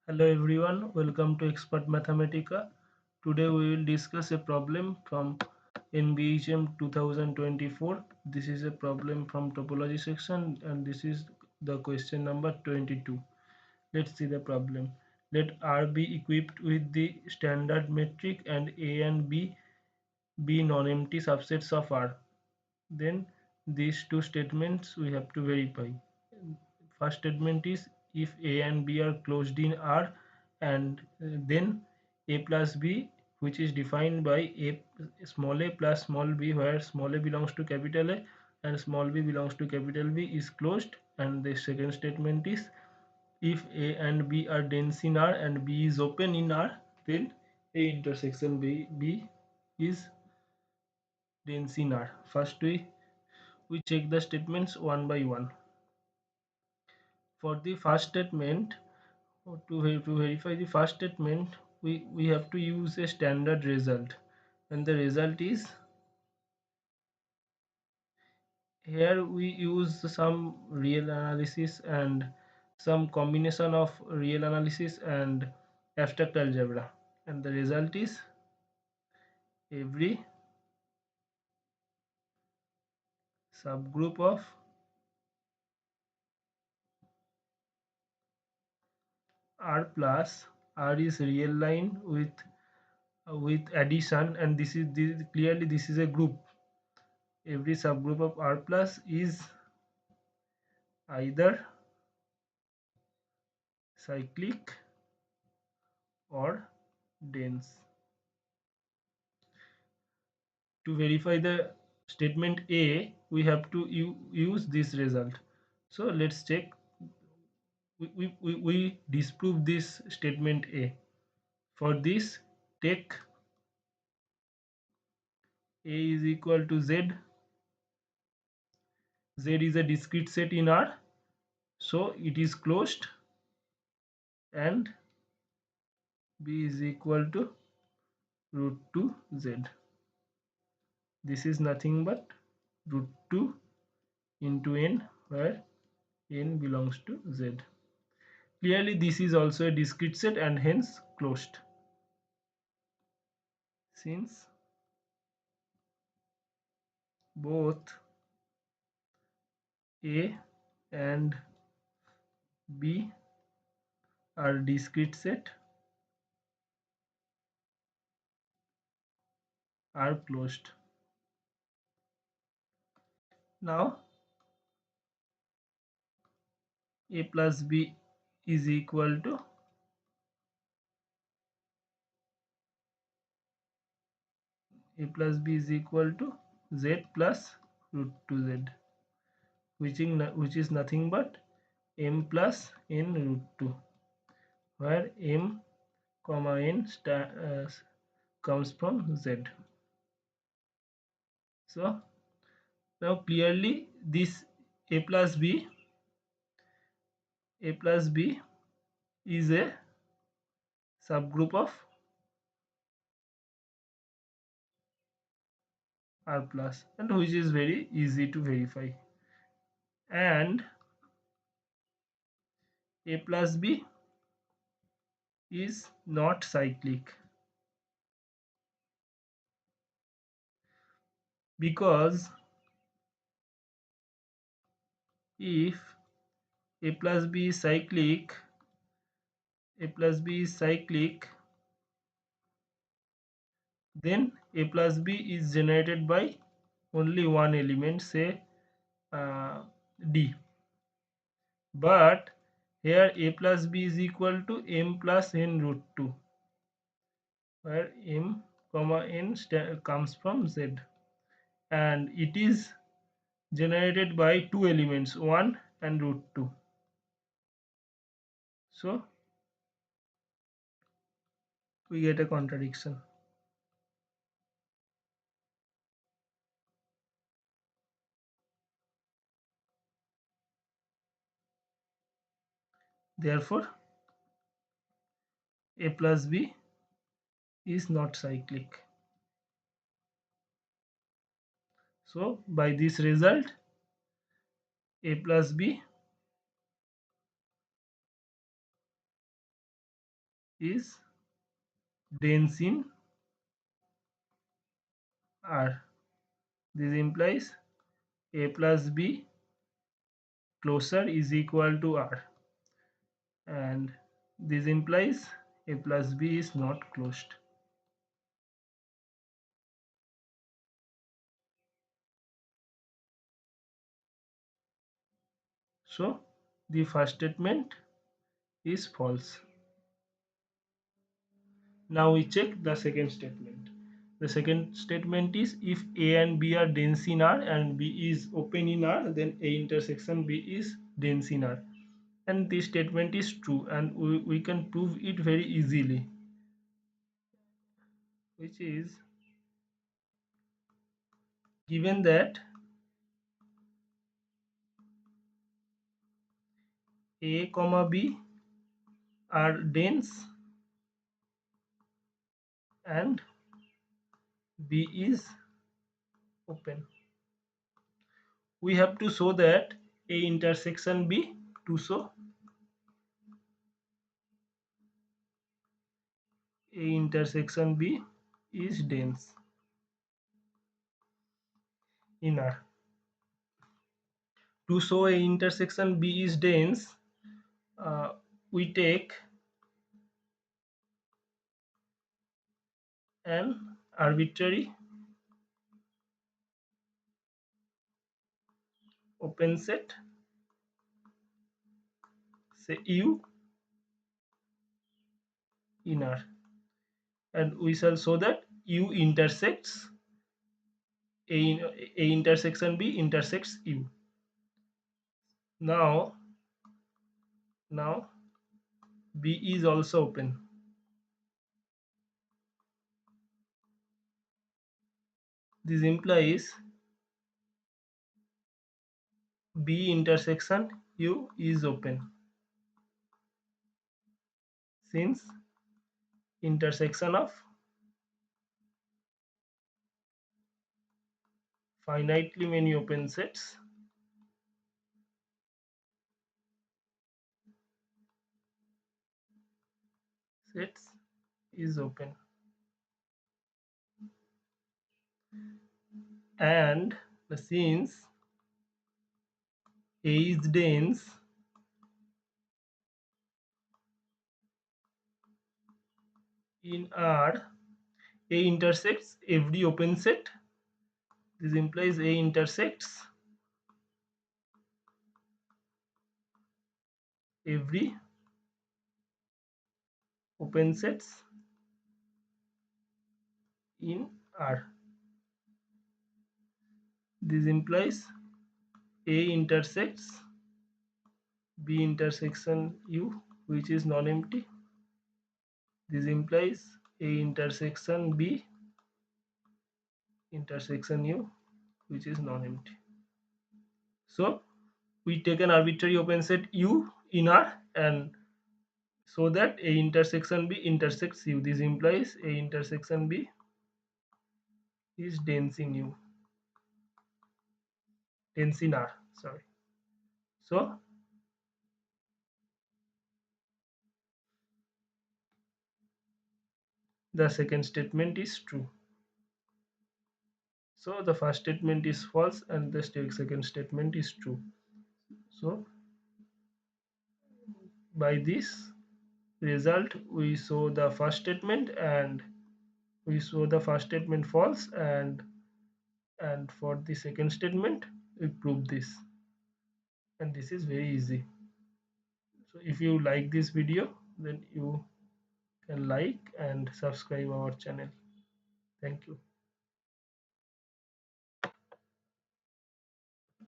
Hello everyone, welcome to Expert Mathematica. Today we will discuss a problem from Nbhm 2024. This is a problem from Topology section and this is the question number 22. Let's see the problem. Let R be equipped with the standard metric and A and B be non-empty subsets of R. Then these two statements we have to verify. First statement is if A and B are closed in R, and then A plus B, which is defined by A small a plus small b, where small a belongs to capital A and small b belongs to capital B, is closed. And the second statement is if A and B are dense in R and B is open in R, then A intersection B is dense in R. First we check the statements one by one. For the first statement, to verify the first statement, we have to use a standard result, and the result is here we use some real analysis and some combination of real analysis and abstract algebra, and the result is every subgroup of R plus R is real line with addition, and this clearly this is a group. Every subgroup of R plus is either cyclic or dense. To verify the statement A, we have to use this result. So let's check. We disprove this statement A. For this, take A is equal to Z. Z is a discrete set in R, so it is closed, and B is equal to root 2 Z. This is nothing but root 2 into n, where n belongs to Z. Clearly this is also a discrete set and hence closed. Since both A and B are discrete set, are closed. Now A plus B is equal to Z plus root 2Z, which is nothing but m plus n root 2, where m comma n comes from Z. So now clearly this A plus B is a subgroup of R plus, and which is very easy to verify. And A plus B is not cyclic, because if A plus B is cyclic, then A plus B is generated by only one element, say D. But here A plus B is equal to m plus n root 2, where m comma n comes from Z, and it is generated by two elements, 1 and root 2. So we get a contradiction. Therefore A plus B is not cyclic. So by this result, A plus B is dense in R. This implies A plus B closer is equal to R, and this implies A plus B is not closed. So the first statement is false. Now we check the second statement. The second statement is if A and B are dense in R and B is open in R, then A intersection B is dense in R. And this statement is true, and we can prove it very easily, which is given that A comma B are dense and B is open. We have to show that A intersection B. To show A intersection B is dense in R. To show A intersection B is dense, we take an arbitrary open set, say U in R, and we shall show that U intersects A intersection B intersects U. Now B is also open. This implies B intersection U is open, since intersection of finitely many open sets is open, and since A is dense, in R A intersects every open set. This implies A intersects every open sets in R. This implies A intersects B intersection U, which is non-empty. This implies A intersection B intersection U, which is non-empty. So we take an arbitrary open set U in R and so that A intersection B intersects U. This implies A intersection B is dense in U, dense in R. Sorry. So the second statement is true. So the first statement is false and the second statement is true. So by this result we show the first statement and we show the first statement false, and for the second statement we prove this, and this is very easy. So if you like this video, then you can like and subscribe our channel. Thank you.